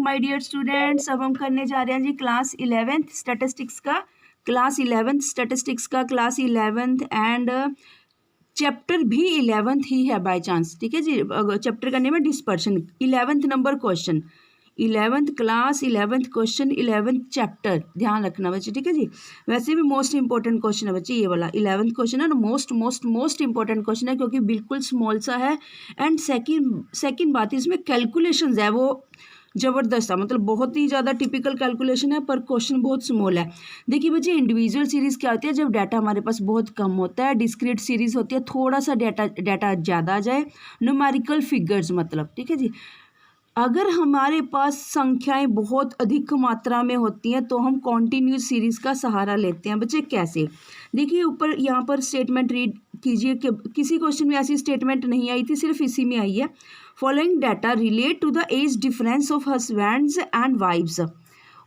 My dear students, अब हम करने जा रहे हैं जी क्लास 11th स्टैटिस्टिक्स का, क्लास 11th एंड चैप्टर भी 11th ही है बाय चांस। ठीक है जी, चैप्टर का नेम है dispersion. 11th number question, 11th class, 11th question, 11th chapter, ध्यान रखना बच्चे। ठीक है जी, वैसे भी मोस्ट इंपॉर्टेंट क्वेश्चन है बच्चे ये वाला 11th क्वेश्चन है ना, मोस्ट इंपॉर्टेंट क्वेश्चन है क्योंकि बिल्कुल स्मॉल सा है। एंड सेकंड बात इसमें कैलकुलेशंस है वो ज़बरदस्त है, मतलब बहुत ही ज़्यादा टिपिकल कैलकुलेशन है पर क्वेश्चन बहुत स्मॉल है। देखिए बच्चे, इंडिविजुअल सीरीज़ क्या होती है जब डाटा हमारे पास बहुत कम होता है, डिस्क्रीट सीरीज़ होती है थोड़ा सा डाटा ज़्यादा आ जाए, न्यूमेरिकल फिगर्स मतलब। ठीक है जी, अगर हमारे पास संख्याएं बहुत अधिक मात्रा में होती हैं तो हम कॉन्टिन्यूस सीरीज़ का सहारा लेते हैं। बच्चे कैसे, देखिए ऊपर यहाँ पर स्टेटमेंट रीड कीजिए कि किसी क्वेश्चन में ऐसी स्टेटमेंट नहीं आई थी, सिर्फ इसी में आई है। Following data relate to the age difference of husbands and wifes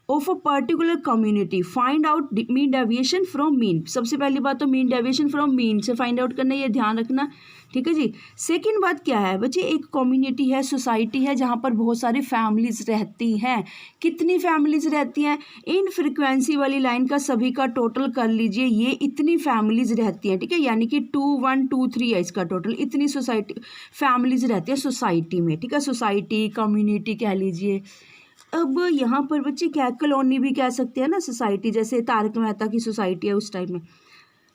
of a particular community, find out mean deviation from mean. सबसे पहली बात तो मीन डेविएशन फ्रॉम मीन से फाइंड आउट करना, ये ध्यान रखना। ठीक है जी, सेकंड बात क्या है बच्चे, एक कम्युनिटी है, सोसाइटी है जहाँ पर बहुत सारी फैमिलीज रहती हैं। कितनी फैमिलीज रहती हैं, इन फ्रिक्वेंसी वाली लाइन का सभी का टोटल कर लीजिए, ये इतनी फैमिलीज रहती हैं। ठीक है, यानी कि 2 1 2 3 है इसका टोटल, इतनी सोसाइटी फैमिलीज रहती है सोसाइटी में। ठीक है, सोसाइटी कम्युनिटी कह लीजिए। अब यहाँ पर बच्चे क्या, कॉलोनी भी कह सकते हैं ना, सोसाइटी जैसे तारक मेहता की सोसाइटी है उस टाइप में।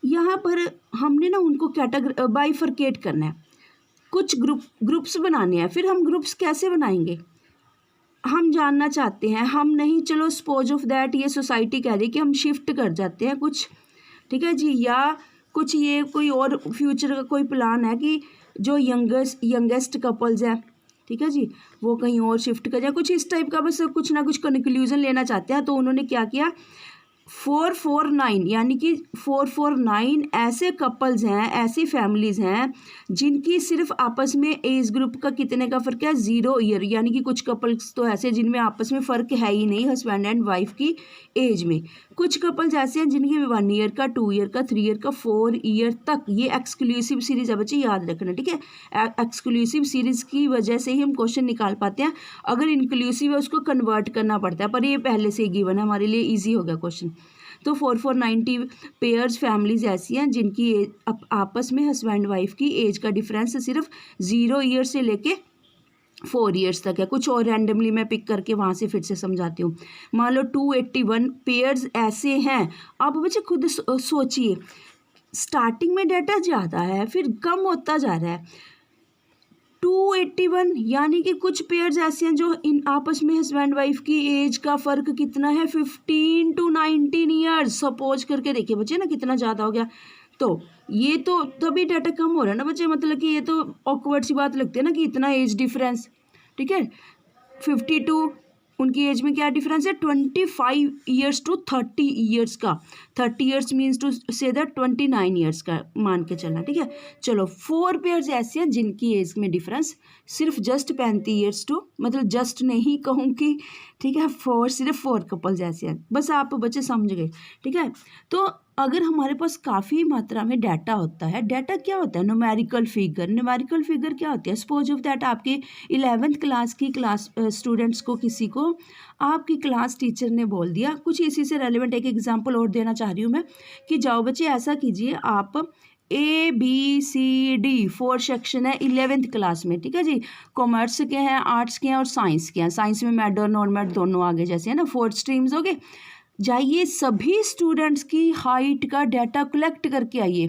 यहाँ पर हमने ना उनको कैटेगरी बाइफरकेट करना है, कुछ ग्रुप्स बनाने हैं। फिर हम ग्रुप्स कैसे बनाएंगे हम जानना चाहते हैं। हम नहीं, चलो सपोज ऑफ दैट ये सोसाइटी कह रही है कि हम शिफ्ट कर जाते हैं कुछ। ठीक है जी, या कुछ ये कोई और फ्यूचर का कोई प्लान है कि जो यंगेस्ट कपल्स हैं, ठीक है जी, वो कहीं और शिफ्ट कर जाए, कुछ इस टाइप का बस कुछ ना कुछ कंक्लूजन लेना चाहते हैं। तो उन्होंने क्या किया, 449 यानी कि 449 ऐसे कपल्स हैं, ऐसी फैमिलीज़ हैं जिनकी सिर्फ आपस में एज ग्रुप का कितने का फ़र्क है, 0 ईयर। यानी कि कुछ कपल्स तो ऐसे जिनमें आपस में फ़र्क है ही नहीं हस्बैंड एंड वाइफ की एज में। कुछ कपल्स ऐसे हैं जिनकी 1 ईयर का, 2 ईयर का, 3 ईयर का, 4 ईयर तक। ये एक्सक्लूसिव सीरीज़ है बच्चे, याद रखना। ठीक है, एक्सक्लूसिव सीरीज़ की वजह से ही हम क्वेश्चन निकाल पाते हैं। अगर इंक्लूसिव है उसको कन्वर्ट करना पड़ता है, पर ये पहले से ही गिवन है, हमारे लिए ईजी हो गया क्वेश्चन। तो 4490 पेयर्स फैमिलीज ऐसी हैं जिनकी आपस में हस्बैंड वाइफ की एज का डिफरेंस सिर्फ 0 ईयर से लेके 4 ईयर्स तक है। कुछ और रैंडमली मैं पिक करके वहाँ से फिर से समझाती हूँ। मान लो 281 पेयर्स ऐसे हैं। अब बच्चे खुद सोचिए, स्टार्टिंग में डाटा ज़्यादा है फिर कम होता जा रहा है। 281 यानी कि कुछ पेयर्स ऐसे हैं जो इन आपस में हस्बैंड वाइफ की एज का फ़र्क कितना है, 15 to 19 ईयर्स। सपोज करके देखिए बच्चे ना कितना ज़्यादा हो गया। तो ये तो तभी डाटा कम हो रहा है ना बच्चे, मतलब कि ये तो ऑकवर्ड सी बात लगती है ना कि इतना एज डिफरेंस। ठीक है, 52 उनकी एज में क्या डिफरेंस है, 25 ईयर्स टू 30 ईयर्स का। 30 years means to say that 29 years का मान के चलना। ठीक है, चलो 4 पेयर्स ऐसे हैं जिनकी एज में डिफरेंस सिर्फ जस्ट 35 ईयर्स टू, मतलब जस्ट नहीं कहूँगी। ठीक है, सिर्फ 4 कपल्स ऐसे हैं, बस आप बच्चे समझ गए। ठीक है, तो अगर हमारे पास काफ़ी मात्रा में डाटा होता है, डाटा क्या होता है, न्यूमेरिकल फिगर। न्यूमेरिकल फिगर क्या होती है, सपोज ऑफ दैट आपके 11th क्लास की स्टूडेंट्स को, किसी को आपकी क्लास टीचर ने बोल दिया, कुछ इसी से रेलिवेंट एक एग्जांपल और देना चाह रही हूँ मैं, कि जाओ बच्चे ऐसा कीजिए, आप ABCD 4 सेक्शन है 11th क्लास में। ठीक है जी, कॉमर्स के हैं, आर्ट्स के हैं और साइंस के हैं। साइंस में मैड और नॉन मैड दोनों आगे जैसे है ना, 4 स्ट्रीम्स हो गए। जाइए सभी स्टूडेंट्स की हाइट का डाटा कलेक्ट करके आइए।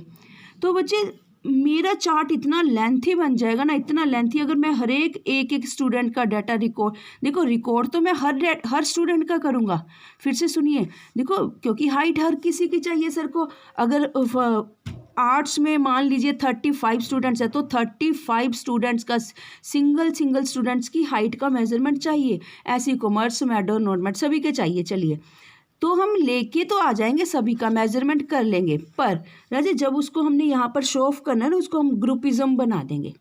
तो बच्चे मेरा चार्ट इतना लेंथी बन जाएगा ना, इतना लेंथी, अगर मैं हर एक स्टूडेंट का डाटा रिकॉर्ड, देखो रिकॉर्ड तो मैं हर स्टूडेंट का करूँगा। फिर से सुनिए, देखो क्योंकि हाइट हर किसी की चाहिए सर को। अगर आर्ट्स में मान लीजिए 35 स्टूडेंट्स है तो 35 स्टूडेंट्स का सिंगल स्टूडेंट्स की हाइट का मेजरमेंट चाहिए। ऐसी कॉमर्स मैड और नॉन मैड सभी के चाहिए। चलिए, तो हम लेके तो आ जाएंगे, सभी का मेजरमेंट कर लेंगे, पर राजे जब उसको हमने यहाँ पर शो ऑफ करना है ना, उसको हम ग्रुपिज्म बना देंगे।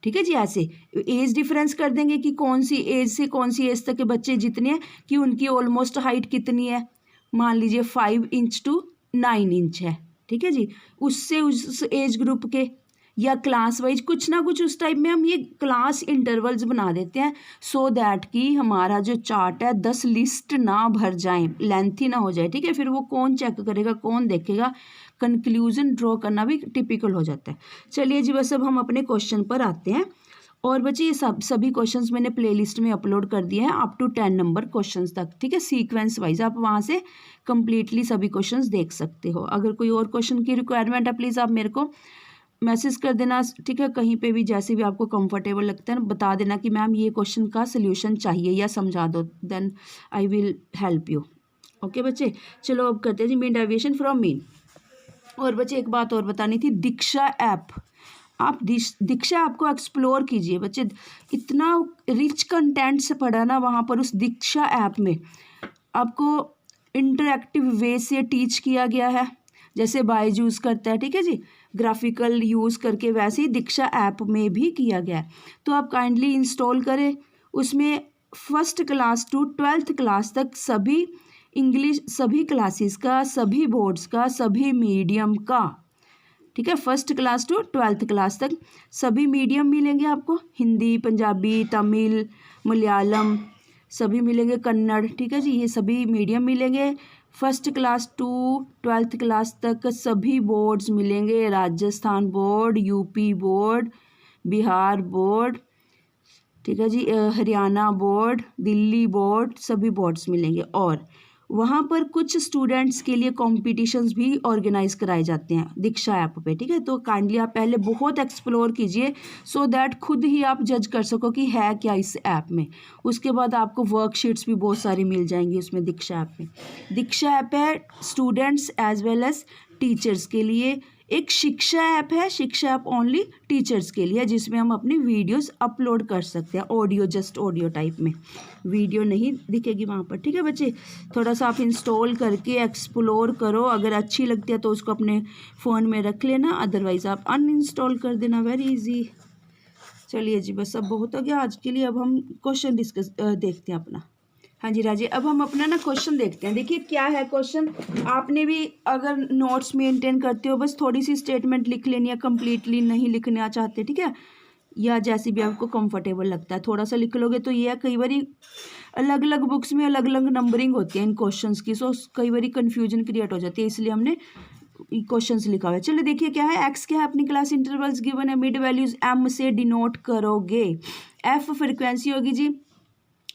ठीक है जी, ऐसे एज डिफरेंस कर देंगे कि कौन सी एज से कौन सी एज तक के बच्चे जितने हैं कि उनकी ऑलमोस्ट हाइट कितनी है। मान लीजिए 5 इंच to 9 इंच है। ठीक है जी, उससे उस एज ग्रुप के या क्लास वाइज कुछ ना कुछ उस टाइप में हम ये क्लास इंटरवल्स बना देते हैं, सो दैट कि हमारा जो चार्ट है 10 लिस्ट ना भर जाए, लेंथी ना हो जाए, ठीक है। फिर वो कौन चेक करेगा, कौन देखेगा, कंक्लूजन ड्रॉ करना भी टिपिकल हो जाता है। चलिए जी, बस अब हम अपने क्वेश्चन पर आते हैं। और बच्चे ये सभी क्वेश्चंस मैंने प्लेलिस्ट में अपलोड कर दिए हैं अप टू 10 नंबर क्वेश्चंस तक, ठीक है। सीक्वेंस वाइज आप वहाँ से कंप्लीटली सभी क्वेश्चंस देख सकते हो। अगर कोई और क्वेश्चन की रिक्वायरमेंट है, प्लीज़ आप मेरे को मैसेज कर देना, ठीक है। कहीं पे भी जैसे भी आपको कंफर्टेबल लगता है बता देना कि मैम ये क्वेश्चन का सोल्यूशन चाहिए या समझा दो, then I will help you. Okay बच्चे, चलो अब करते हैं जी मीन डेविएशन फ्रॉम मीन। और बच्चे एक बात और बतानी थी, दीक्षा ऐप, आप दीक्षा ऐप को एक्सप्लोर कीजिए बच्चे। इतना रिच कंटेंट से पढ़ा ना वहाँ पर उस दीक्षा ऐप में, आपको इंटरेक्टिव वे से टीच किया गया है, जैसे बायजूस करता है, ठीक है जी, ग्राफिकल यूज़ करके, वैसे ही दीक्षा ऐप में भी किया गया है। तो आप काइंडली इंस्टॉल करें। उसमें 1st class to 12th class तक सभी इंग्लिश, सभी क्लासेस का, सभी बोर्ड्स का, सभी मीडियम का, ठीक है। 1st class to 12th class तक सभी मीडियम मिलेंगे आपको, हिंदी, पंजाबी, तमिल, मलयालम सभी मिलेंगे, कन्नड़, ठीक है जी, ये सभी मीडियम मिलेंगे। 1st class to 12th class तक सभी बोर्ड्स मिलेंगे, Rajasthan board, UP board, Bihar board, ठीक है जी, हरियाणा बोर्ड, दिल्ली बोर्ड, सभी बोर्ड्स मिलेंगे। और वहाँ पर कुछ स्टूडेंट्स के लिए कॉम्पिटिशन्स भी ऑर्गेनाइज कराए जाते हैं दीक्षा ऐप पे, ठीक है। तो काइंडली आप पहले बहुत एक्सप्लोर कीजिए, सो दैट खुद ही आप जज कर सको कि है क्या इस ऐप में। उसके बाद आपको वर्कशीट्स भी बहुत सारी मिल जाएंगी उसमें दीक्षा ऐप में। दीक्षा ऐप है students as well as teachers के लिए। एक शिक्षा ऐप है, शिक्षा ऐप ओनली टीचर्स के लिए, जिसमें हम अपनी वीडियोस अपलोड कर सकते हैं, ऑडियो, जस्ट ऑडियो टाइप में, वीडियो नहीं दिखेगी वहाँ पर, ठीक है बच्चे। थोड़ा सा आप इंस्टॉल करके एक्सप्लोर करो, अगर अच्छी लगती है तो उसको अपने फ़ोन में रख लेना, अदरवाइज़ आप अनइंस्टॉल कर देना, वेरी इजी। चलिए जी, बस अब बहुत हो गया आज के लिए। अब हम क्वेश्चन देखते हैं अपना। हाँ जी राजी, अब हम अपना ना क्वेश्चन देखते हैं। देखिए क्या है क्वेश्चन, आपने भी अगर नोट्स मेंटेन करते हो, बस थोड़ी सी स्टेटमेंट लिख लेनी है, कंप्लीटली नहीं लिखना चाहते, ठीक है, या जैसे भी आपको कंफर्टेबल लगता है थोड़ा सा लिख लोगे तो ये है। कई बार अलग अलग बुक्स में अलग अलग नंबरिंग होती है इन क्वेश्चंस की, सो कई बार कन्फ्यूजन क्रिएट हो जाती है, इसलिए हमने क्वेश्चंस लिखा हुआ है। चलिए देखिए क्या है, एक्स क्या है, अपनी क्लास इंटरवल्स गिवन है, मिड वैल्यूज एम से डिनोट करोगे। एफ फ्रिक्वेंसी होगी जी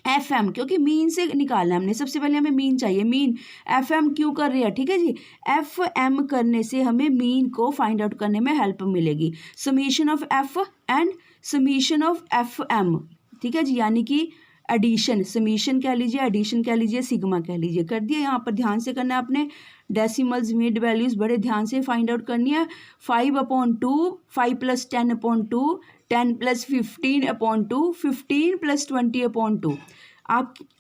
एफ एम, क्योंकि मीन से निकालना है हमने, सबसे पहले हमें मीन चाहिए। मीन एफ एम क्यों कर रही है, ठीक है जी, एफ एम करने से हमें मीन को फाइंड आउट करने में हेल्प मिलेगी। Summation of F and summation of F M, ठीक है जी, यानी कि एडिशन, समीशन कह लीजिए, एडिशन कह लीजिए, सिग्मा कह लीजिए, कर दिया। यहाँ पर ध्यान से करना है आपने, डेसिमल्स, मिड वैल्यूज बड़े ध्यान से फाइंड आउट करनी है। 5/2, 5 + 10/2, 10 + 15/2, 15 + 20/2।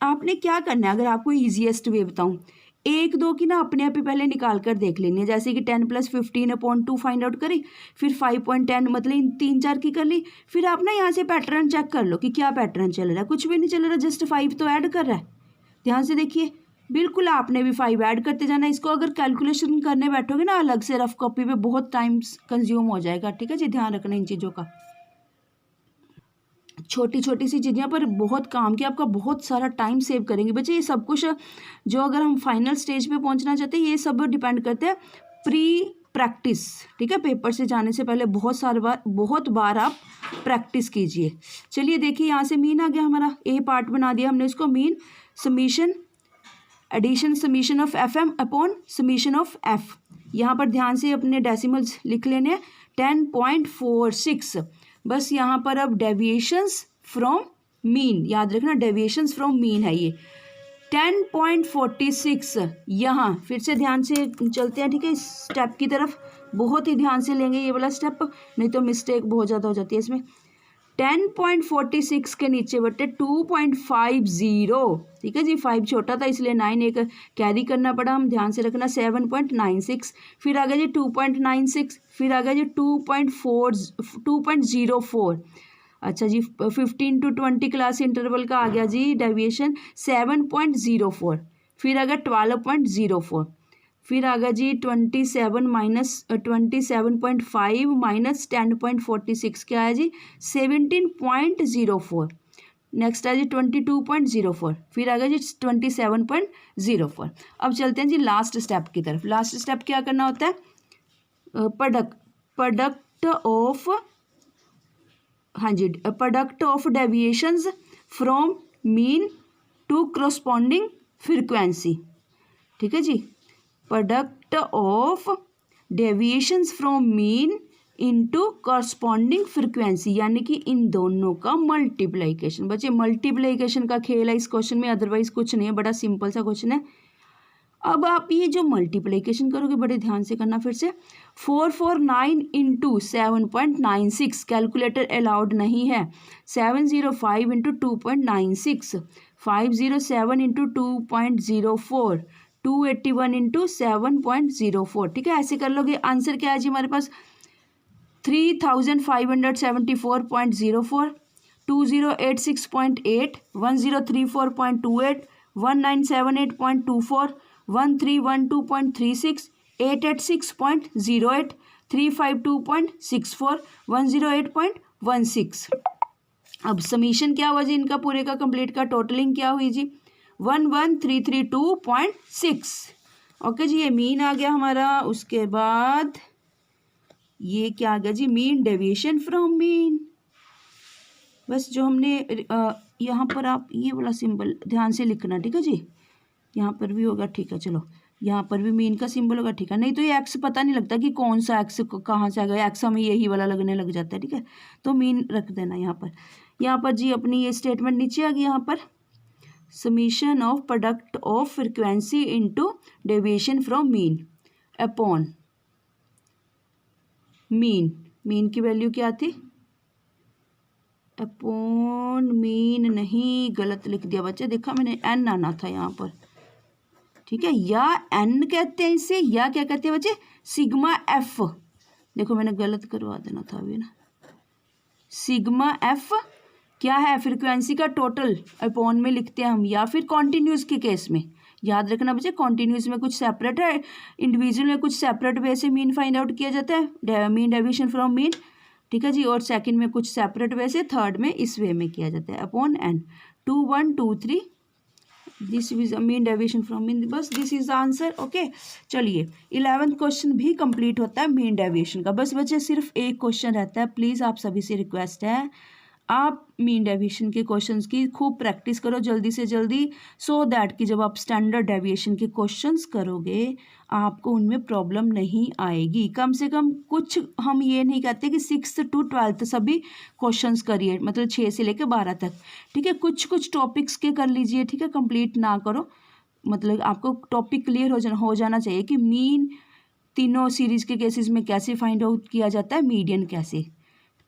आपने क्या करना है, अगर आपको ईजीएस्ट वे बताऊं, 1 2 की ना अपने आप ही पहले निकाल कर देख लेनी है, जैसे कि 10 + 15/2 फाइंड आउट करी, फिर 5.10 मतलब 3 4 की कर ली। फिर आप ना यहाँ से पैटर्न चेक कर लो कि क्या पैटर्न चल रहा है, कुछ भी नहीं चल रहा, जस्ट 5 तो ऐड कर रहा है। ध्यान से देखिए, बिल्कुल आपने भी 5 ऐड करते जाना। इसको अगर कैलकुलेशन करने बैठोगे ना अलग से रफ कॉपी पे, बहुत टाइम कंज्यूम हो जाएगा, ठीक है जी, ध्यान रखना इन चीज़ों का। छोटी छोटी सी चीज़ें पर बहुत काम की, आपका बहुत सारा टाइम सेव करेंगे बच्चे। ये सब कुछ जो अगर हम फाइनल स्टेज पे पहुंचना चाहते हैं, ये सब डिपेंड करते हैं प्री प्रैक्टिस, ठीक है। पेपर से जाने से पहले बहुत बार आप प्रैक्टिस कीजिए। चलिए देखिए, यहाँ से मीन आ गया हमारा, ए पार्ट बना दिया हमने इसको, mean summation addition summation of F M upon summation of F. यहाँ पर ध्यान से अपने डेसिमल्स लिख लेने, 10.46। बस यहाँ पर अब डेविएशंस फ्रॉम मीन याद रखना, डेविएशंस फ्रॉम मीन है ये 10.46। यहाँ फिर से ध्यान से चलते हैं, ठीक है, इस स्टेप की तरफ बहुत ही ध्यान से लेंगे ये वाला स्टेप, नहीं तो मिस्टेक बहुत ज़्यादा हो जाती है इसमें। 10.46 के नीचे बटे 2.50, ठीक है जी, 5 छोटा था इसलिए 9 एक कैरी करना पड़ा, हम ध्यान से रखना। 7.96, फिर आ गया जी 2.96, फिर आ गया जी 2.04। अच्छा जी, 15 to 20 क्लास इंटरवल का आ गया जी डेविएशन 7.04, फिर आ गया 12.04, फिर आ गया जी 27 माइनस 27.5 माइनस 10.46 क्या है जी 17.04। नेक्स्ट है जी 22.04। फिर आ गया जी 27.04। अब चलते हैं जी लास्ट स्टेप की तरफ। लास्ट स्टेप क्या करना होता है, प्रोडक्ट ऑफ, हाँ जी, product of deviations from mean to corresponding frequency. ठीक है जी, product of deviations from mean into corresponding frequency, यानी कि इन दोनों का मल्टीप्लिकेशन। बच्चे मल्टीप्लिकेशन का खेल है इस क्वेश्चन में, अदरवाइज कुछ नहीं है, बड़ा सिंपल सा क्वेश्चन है। अब आप ये जो मल्टीप्लिकेशन करोगे बड़े ध्यान से करना। फिर से 449 इंटू 7.96 कैलकुलेटर अलाउड नहीं है। 705 इंटू 2.96, 507 इंटू 2.04, 281 इंटू 7.04। ठीक है, ऐसे कर लोगे। आंसर क्या है जी हमारे पास 3574.04, 2086.8, 1034.28, 1978.24, 1312.36, 886.08, 352.64, 108.16। अब समीशन क्या हुआ जी इनका पूरे का कंप्लीट का, टोटलिंग क्या हुई जी 11332.6। ओके जी, ये मीन आ गया हमारा। उसके बाद ये क्या आ गया जी मीन डेविएशन फ्रॉम मीन। बस जो हमने यहाँ पर आप ये वाला सिंबल ध्यान से लिखना, ठीक है जी, यहाँ पर भी होगा, ठीक है। चलो यहाँ पर भी मीन का सिंबल होगा, ठीक है। नहीं तो ये एक्स पता नहीं लगता कि कौन सा एक्स कहाँ से आ गया, एक्स हमें यही वाला लगने लग जाता है, ठीक है। तो मीन रख देना यहाँ पर। यहाँ पर जी अपनी ये स्टेटमेंट नीचे आ गई। यहाँ पर summation of product of frequency into deviation from mean upon mean. Mean की वैल्यू क्या थी, अपॉन मीन नहीं, गलत लिख दिया बच्चे, देखा मैंने, एन आना था यहाँ पर, ठीक है। या एन कहते हैं इसे, या क्या कहते हैं बच्चे, सिग्मा एफ। देखो मैंने गलत करवा देना था अभी ना। सिग्मा एफ क्या है, फ्रीक्वेंसी का टोटल, अपॉन में लिखते हैं हम, या फिर कॉन्टिन्यूस के केस में याद रखना बच्चे, कॉन्टिन्यूस में कुछ सेपरेट है, इंडिविजुअल में कुछ सेपरेट वे से मीन फाइंड आउट किया जाता है, मीन डेविएशन फ्रॉम मीन, ठीक है जी। और सेकंड में कुछ सेपरेट वे से, थर्ड में इस वे में किया जाता है, upon N 2123। This is mean deviation from mean, बस this is the answer. Okay, चलिए 11th क्वेश्चन भी कंप्लीट होता है मीन डेविएशन का। बस बच्चे सिर्फ एक क्वेश्चन रहता है, प्लीज़ आप सभी से रिक्वेस्ट है आप मीन डेविएशन के क्वेश्चंस की खूब प्रैक्टिस करो जल्दी से जल्दी, सो दैट कि जब आप स्टैंडर्ड डेविएशन के क्वेश्चंस करोगे आपको उनमें प्रॉब्लम नहीं आएगी। कम से कम कुछ, हम ये नहीं कहते कि 6th to 12th सभी क्वेश्चंस करिए, मतलब 6 से लेकर 12 तक, ठीक है। कुछ कुछ टॉपिक्स के कर लीजिए, ठीक है, कंप्लीट ना करो, मतलब आपको टॉपिक क्लियर हो जाना चाहिए कि मीन तीनों सीरीज़ के केसेस में कैसे फाइंड आउट किया जाता है, मीडियन कैसे,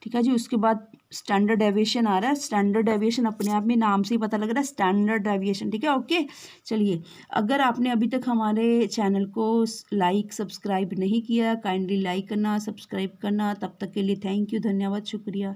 ठीक है जी। उसके बाद स्टैंडर्ड डेविएशन आ रहा है, स्टैंडर्ड डेविएशन अपने आप में नाम से ही पता लग रहा है, स्टैंडर्ड डेविएशन, ठीक है। ओके, चलिए, अगर आपने अभी तक हमारे चैनल को लाइक सब्सक्राइब नहीं किया, काइंडली लाइक करना, सब्सक्राइब करना। तब तक के लिए थैंक यू, धन्यवाद, शुक्रिया।